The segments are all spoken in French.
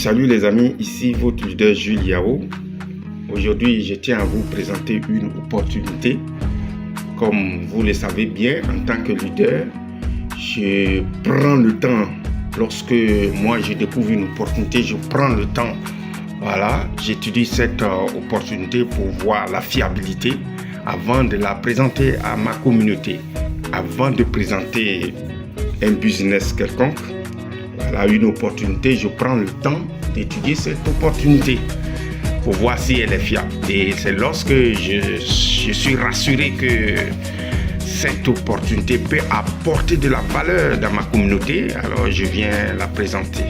Salut les amis, ici votre leader Jules Yao. Aujourd'hui, je tiens à vous présenter une opportunité. Comme vous le savez bien, en tant que leader, je prends le temps. Lorsque moi je découvre une opportunité, je prends le temps. Voilà, j'étudie cette opportunité pour voir la fiabilité avant de la présenter à ma communauté. Avant de présenter un business quelconque, voilà une opportunité, je prends le temps d'étudier cette opportunité pour voir si elle est fiable. Et c'est lorsque je suis rassuré que cette opportunité peut apporter de la valeur dans ma communauté, alors je viens la présenter.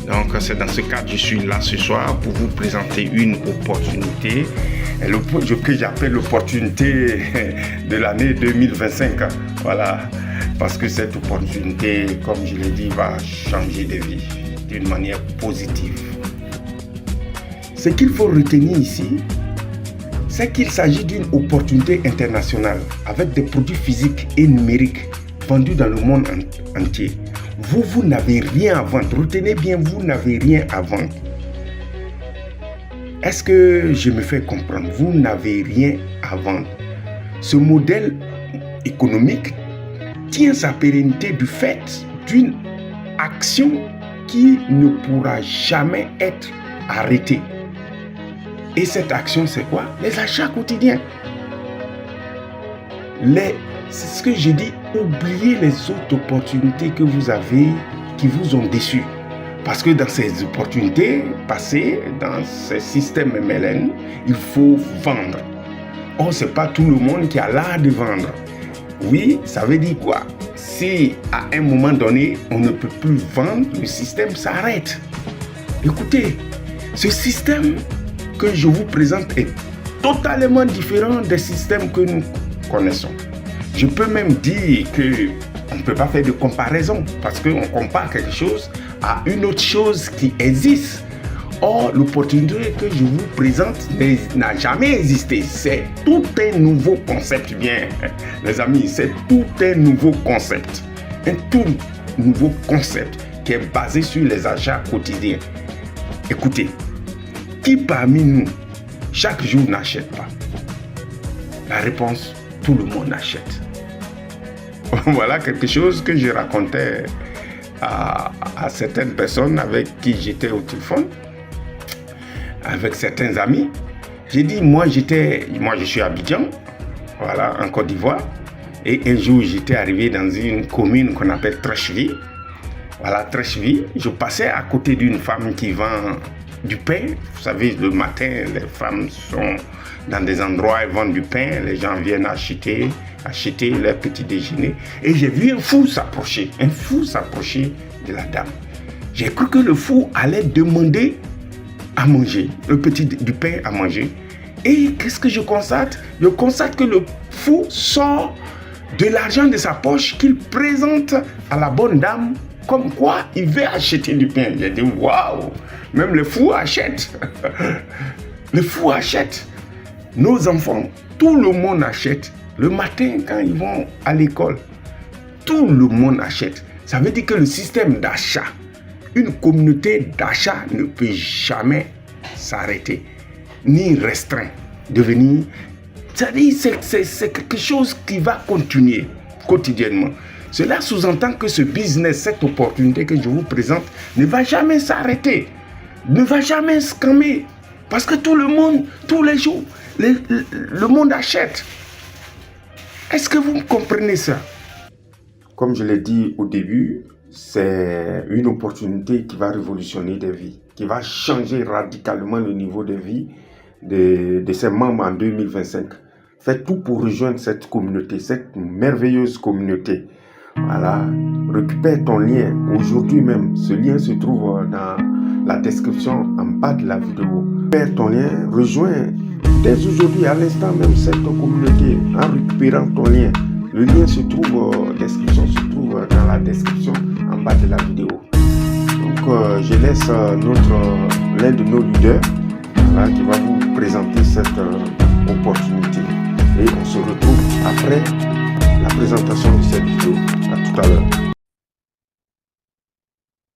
Donc c'est dans ce cadre que je suis là ce soir pour vous présenter une opportunité que j'appelle l'opportunité de l'année 2025. Voilà, parce que cette opportunité, comme je l'ai dit, va changer de vie d'une manière positive. Ce qu'il faut retenir ici, c'est qu'il s'agit d'une opportunité internationale avec des produits physiques et numériques vendus dans le monde entier. Vous n'avez rien à vendre. Retenez bien, vous n'avez rien à vendre. Est-ce que je me fais comprendre? Vous n'avez rien à vendre. Ce modèle économique tient sa pérennité du fait d'une action qui ne pourra jamais être arrêtée. Et cette action, c'est quoi? Les achats quotidiens. C'est ce que j'ai dit, oubliez les autres opportunités que vous avez qui vous ont déçu. Parce que dans ces opportunités passées, dans ces systèmes MLN, il faut vendre. Or, ce n'est pas tout le monde qui a l'art de vendre. Oui, ça veut dire quoi? Si à un moment donné, on ne peut plus vendre, le système s'arrête. Écoutez, ce système que je vous présente est totalement différent des systèmes que nous connaissons. Je peux même dire qu'on ne peut pas faire de comparaison parce qu'on compare quelque chose à une autre chose qui existe. Or, l'opportunité que je vous présente n'a jamais existé. C'est tout un nouveau concept, bien, les amis, c'est tout un nouveau concept. Un tout nouveau concept qui est basé sur les achats quotidiens. Écoutez, qui parmi nous, chaque jour, n'achète pas? La réponse, tout le monde achète. Voilà quelque chose que je racontais à certaines personnes avec qui j'étais au téléphone, avec certains amis. J'ai dit, moi je suis à Abidjan, voilà, en Côte d'Ivoire, et un jour j'étais arrivé dans une commune qu'on appelle Trècheville. Voilà, Trècheville, je passais à côté d'une femme qui vend du pain. Vous savez, le matin, les femmes sont dans des endroits, elles vendent du pain, les gens viennent acheter leur petit déjeuner. Et j'ai vu un fou s'approcher de la dame. J'ai cru que le fou allait demander à manger, du pain à manger. Et qu'est-ce que je constate? Je constate que le fou sort de l'argent de sa poche qu'il présente à la bonne dame, comme quoi il veut acheter du pain. J'ai dit, waouh, même le fou achète. Le fou achète. Nos enfants, tout le monde achète. Le matin, quand ils vont à l'école, tout le monde achète. Ça veut dire que le système d'achat, une communauté d'achat ne peut jamais s'arrêter, ni restreindre, devenir. C'est-à-dire c'est quelque chose qui va continuer quotidiennement. Cela sous-entend que ce business, cette opportunité que je vous présente, ne va jamais s'arrêter, ne va jamais scammer. Parce que tout le monde, tous les jours, le monde achète. Est-ce que vous comprenez ça? Comme je l'ai dit au début, c'est une opportunité qui va révolutionner des vies, qui va changer radicalement le niveau de vie de ses membres en 2025. Faites tout pour rejoindre cette communauté, cette merveilleuse communauté. Voilà, récupère ton lien aujourd'hui même. Ce lien se trouve dans la description en bas de la vidéo. Récupère ton lien, rejoins dès aujourd'hui, à l'instant même, cette communauté en récupérant ton lien. Le lien se trouve, dans la description en bas de la vidéo. Donc, je laisse l'un de nos leaders qui va vous présenter cette opportunité. Et on se retrouve après la présentation de cette vidéo. À tout à l'heure.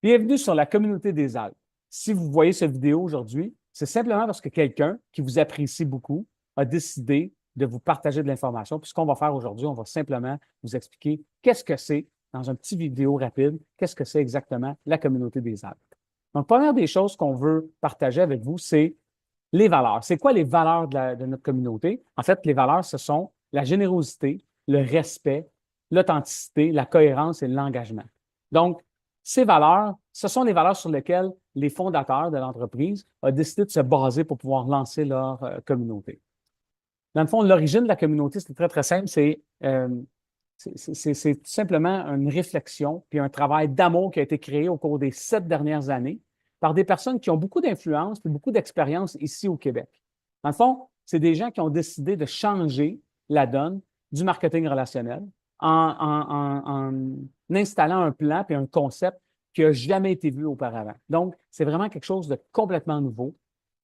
Bienvenue sur la communauté des Alpes. si vous voyez cette vidéo aujourd'hui, c'est simplement parce que quelqu'un qui vous apprécie beaucoup a décidé de vous partager de l'information. Puis ce qu'on va faire aujourd'hui, on va simplement vous expliquer qu'est-ce que c'est, dans un petit vidéo rapide, qu'est-ce que c'est exactement la communauté des Alpes. Donc, première des choses qu'on veut partager avec vous, c'est les valeurs. C'est quoi les valeurs de notre communauté? En fait, les valeurs, ce sont la générosité, le respect, l'authenticité, la cohérence et l'engagement. Donc, ces valeurs, ce sont les valeurs sur lesquelles les fondateurs de l'entreprise ont décidé de se baser pour pouvoir lancer leur communauté. Dans le fond, l'origine de la communauté, c'est très, très simple. C'est tout simplement une réflexion puis un travail d'amour qui a été créé au cours des 7 dernières années par des personnes qui ont beaucoup d'influence et beaucoup d'expérience ici au Québec. Dans le fond, c'est des gens qui ont décidé de changer la donne du marketing relationnel en installant un plan et un concept qui n'a jamais été vu auparavant. Donc, c'est vraiment quelque chose de complètement nouveau.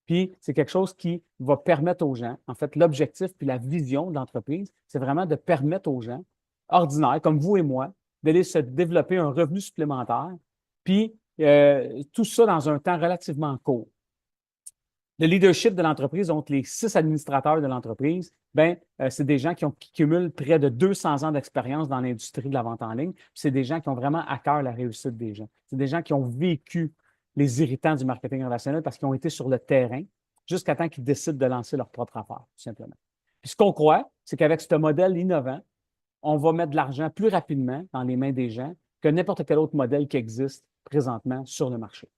Puis, c'est quelque chose qui va permettre aux gens, en fait, l'objectif puis la vision de l'entreprise, c'est vraiment de permettre aux gens ordinaires, comme vous et moi, d'aller se développer un revenu supplémentaire, puis tout ça dans un temps relativement court. Le leadership de l'entreprise, donc les 6 administrateurs de l'entreprise, c'est des gens qui cumulent près de 200 ans d'expérience dans l'industrie de la vente en ligne. C'est des gens qui ont vraiment à cœur la réussite des gens. C'est des gens qui ont vécu les irritants du marketing relationnel parce qu'ils ont été sur le terrain jusqu'à temps qu'ils décident de lancer leur propre affaire, tout simplement. Puis ce qu'on croit, c'est qu'avec ce modèle innovant, on va mettre de l'argent plus rapidement dans les mains des gens que n'importe quel autre modèle qui existe présentement sur le marché.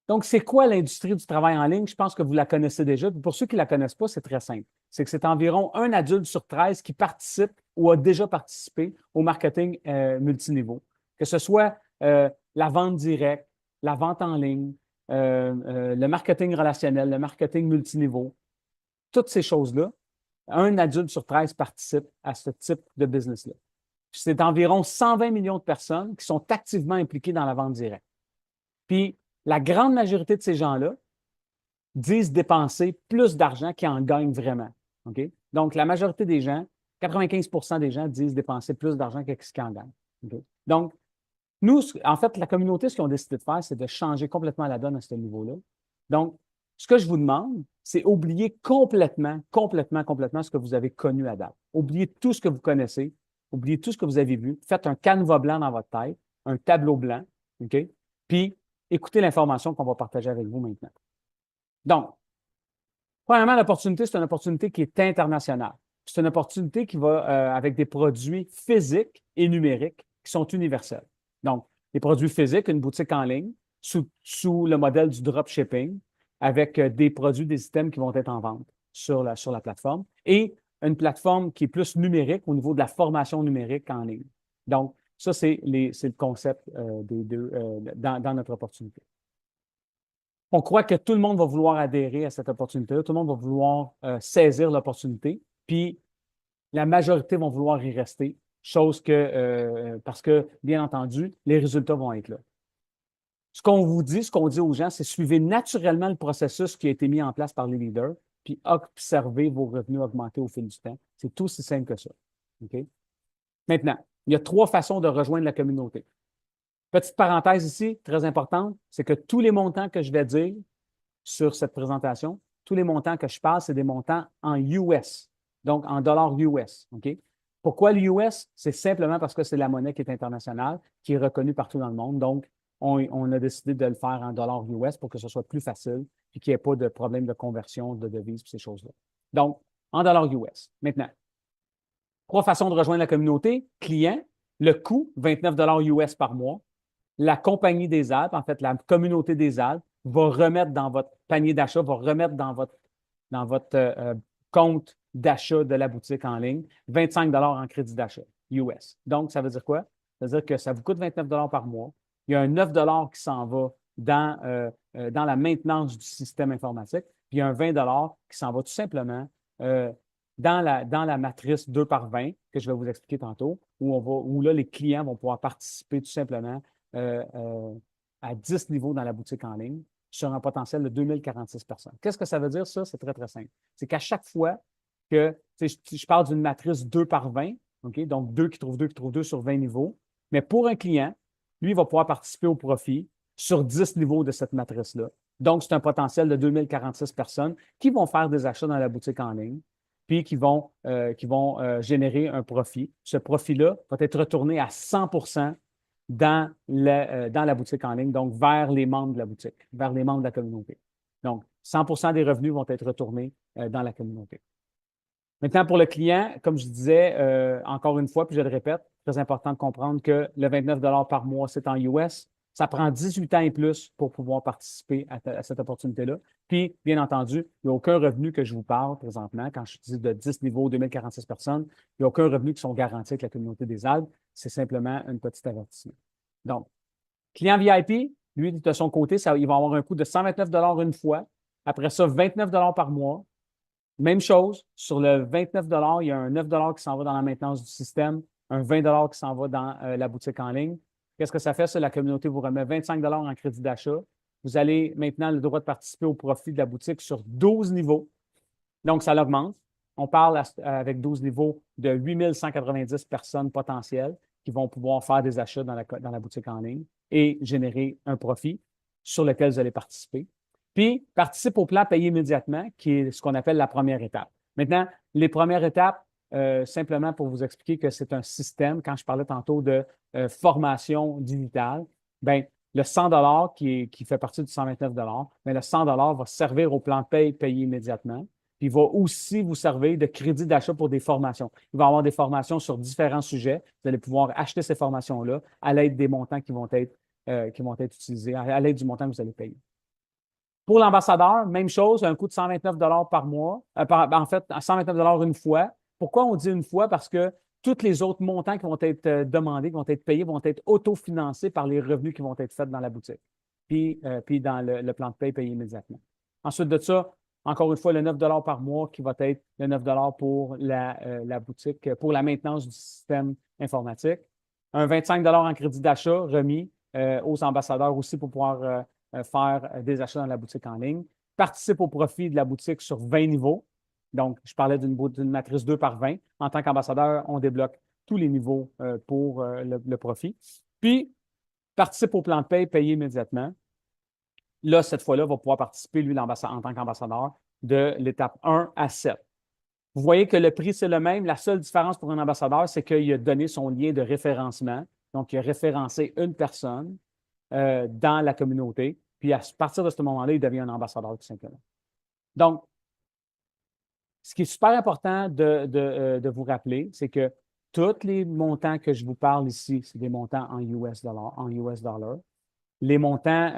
Donc, c'est quoi l'industrie du travail en ligne? Je pense que vous la connaissez déjà. Pour ceux qui ne la connaissent pas, c'est très simple. C'est que c'est environ un adulte sur 13 qui participe ou a déjà participé au marketing multiniveau. Que ce soit la vente directe, la vente en ligne, le marketing relationnel, le marketing multiniveau, toutes ces choses-là, un adulte sur 13 participe à ce type de business-là. C'est environ 120 millions de personnes qui sont activement impliquées dans la vente directe. Puis, la grande majorité de ces gens-là disent dépenser plus d'argent qu'ils en gagnent vraiment. Okay? Donc, la majorité des gens, 95 des gens disent dépenser plus d'argent que ce qu'ils en gagnent. Okay? Donc, nous, en fait, la communauté, ce qu'ils ont décidé de faire, c'est de changer complètement la donne à ce niveau-là. Donc, ce que je vous demande, c'est oublier complètement ce que vous avez connu à date. Oubliez tout ce que vous connaissez, oubliez tout ce que vous avez vu. Faites un canevas blanc dans votre tête, un tableau blanc, OK? Puis, écoutez l'information qu'on va partager avec vous maintenant. Donc, premièrement, l'opportunité, c'est une opportunité qui est internationale. C'est une opportunité qui va avec des produits physiques et numériques qui sont universels. Donc, les produits physiques, une boutique en ligne, sous le modèle du dropshipping, avec des produits, des items qui vont être en vente sur la plateforme, et une plateforme qui est plus numérique au niveau de la formation numérique en ligne. Donc, ça, c'est le concept des deux dans notre opportunité. On croit que tout le monde va vouloir adhérer à cette opportunité-là, tout le monde va vouloir saisir l'opportunité, puis la majorité vont vouloir y rester, chose que, parce que, bien entendu, les résultats vont être là. Ce qu'on dit aux gens, c'est suivez naturellement le processus qui a été mis en place par les leaders, puis observez vos revenus augmenter au fil du temps. C'est tout aussi simple que ça. Okay? Maintenant, il y a 3 façons de rejoindre la communauté. Petite parenthèse ici, très importante, c'est que tous les montants que je vais dire sur cette présentation, tous les montants que je parle, c'est des montants en US, donc en dollars US. Okay? Pourquoi l'US? C'est simplement parce que c'est la monnaie qui est internationale, qui est reconnue partout dans le monde. Donc, on a décidé de le faire en dollars US pour que ce soit plus facile et qu'il n'y ait pas de problème de conversion de devises et ces choses-là. Donc, en dollars US. Maintenant, 3 façons de rejoindre la communauté. Client, le coût, 29 US par mois. La compagnie des Alpes, en fait, la communauté des Alpes, va remettre dans votre panier d'achat, va remettre dans votre compte d'achat de la boutique en ligne 25 en crédit d'achat US. Donc, ça veut dire quoi? Ça veut dire que ça vous coûte 29 par mois. Il y a un 9 qui s'en va dans la maintenance du système informatique, puis il y a un 20 qui s'en va tout simplement dans la matrice 2 par 20 que je vais vous expliquer tantôt, où là, les clients vont pouvoir participer tout simplement à 10 niveaux dans la boutique en ligne sur un potentiel de 2046 personnes. Qu'est-ce que ça veut dire, ça? C'est très, très simple. C'est qu'à chaque fois que, je parle d'une matrice 2 par 20, okay? Donc 2 qui trouve 2 qui trouve 2 sur 20 niveaux, mais pour un client, lui, il va pouvoir participer au profit sur 10 niveaux de cette matrice-là. Donc, c'est un potentiel de 2046 personnes qui vont faire des achats dans la boutique en ligne, puis qui vont générer un profit. Ce profit-là va être retourné à 100 dans la boutique en ligne, donc vers les membres de la boutique, vers les membres de la communauté. Donc, 100 des revenus vont être retournés dans la communauté. Maintenant, pour le client, comme je disais, encore une fois, puis je le répète, très important de comprendre que le 29 par mois, c'est en US. Ça prend 18 ans et plus pour pouvoir participer à cette opportunité-là. Puis, bien entendu, il n'y a aucun revenu que je vous parle présentement. Quand je dis de 10 niveaux, 2046 personnes, il n'y a aucun revenu qui sont garantis avec la communauté des Alpes. C'est simplement un petit avertissement. Donc, client VIP, lui, de son côté, il va avoir un coût de 129 une fois. Après ça, 29 par mois. Même chose, sur le 29 il y a un 9 qui s'en va dans la maintenance du système, un 20 qui s'en va dans la boutique en ligne. Qu'est-ce que ça fait? Ça, la communauté vous remet 25 en crédit d'achat. Vous avez maintenant le droit de participer au profit de la boutique sur 12 niveaux. Donc, ça l'augmente. On parle avec 12 niveaux de 8190 personnes potentielles qui vont pouvoir faire des achats dans la boutique en ligne et générer un profit sur lequel vous allez participer. Puis, participe au plan payé immédiatement, qui est ce qu'on appelle la première étape. Maintenant, les premières étapes, simplement pour vous expliquer que c'est un système, quand je parlais tantôt de formation digitale, bien, le 100 qui fait partie du 129 mais le 100 va servir au plan de paye payé immédiatement. Puis, il va aussi vous servir de crédit d'achat pour des formations. Il va y avoir des formations sur différents sujets. Vous allez pouvoir acheter ces formations-là à l'aide des montants qui vont être utilisés, à l'aide du montant que vous allez payer. Pour l'ambassadeur, même chose, un coût de 129 par mois. En fait, 129 une fois. Pourquoi on dit une fois? Parce que tous les autres montants qui vont être demandés, qui vont être payés, vont être autofinancés par les revenus qui vont être faits dans la boutique. Puis dans le plan de paie payé immédiatement. Ensuite de ça, encore une fois, le 9 par mois qui va être le 9 pour la boutique, pour la maintenance du système informatique. Un 25 en crédit d'achat remis aux ambassadeurs aussi pour pouvoir faire des achats dans la boutique en ligne. Participe au profit de la boutique sur 20 niveaux. Donc, je parlais d'une matrice 2 par 20. En tant qu'ambassadeur, on débloque tous les niveaux pour le profit. Puis, participe au plan de paie payé immédiatement. Là, cette fois-là, va pouvoir participer, lui, en tant qu'ambassadeur, de l'étape 1 à 7. Vous voyez que le prix, c'est le même. La seule différence pour un ambassadeur, c'est qu'il a donné son lien de référencement. Donc, il a référencé une personne dans la communauté. Puis, à partir de ce moment-là, il devient un ambassadeur, tout simplement. Donc, ce qui est super important de vous rappeler, c'est que tous les montants que je vous parle ici, c'est des montants en US dollars. Les montants,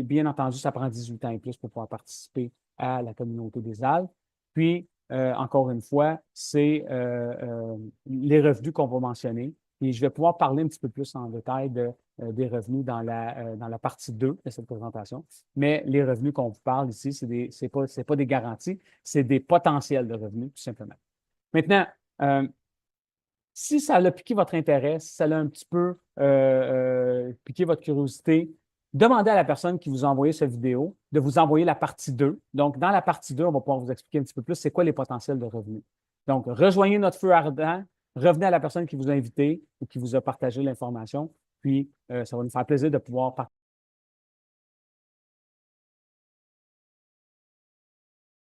bien entendu, ça prend 18 ans et plus pour pouvoir participer à la communauté des Alpes. Puis, encore une fois, c'est les revenus qu'on va mentionner. Et je vais pouvoir parler un petit peu plus en détail des revenus dans la partie 2 de cette présentation. Mais les revenus qu'on vous parle ici, ce n'est pas des garanties, c'est des potentiels de revenus, tout simplement. Maintenant, si ça a piqué votre intérêt, si ça a un petit peu piqué votre curiosité, demandez à la personne qui vous a envoyé cette vidéo de vous envoyer la partie 2. Donc, dans la partie 2, on va pouvoir vous expliquer un petit peu plus c'est quoi les potentiels de revenus. Donc, rejoignez notre feu ardent, revenez à la personne qui vous a invité ou qui vous a partagé l'information, puis ça va nous faire plaisir de pouvoir partager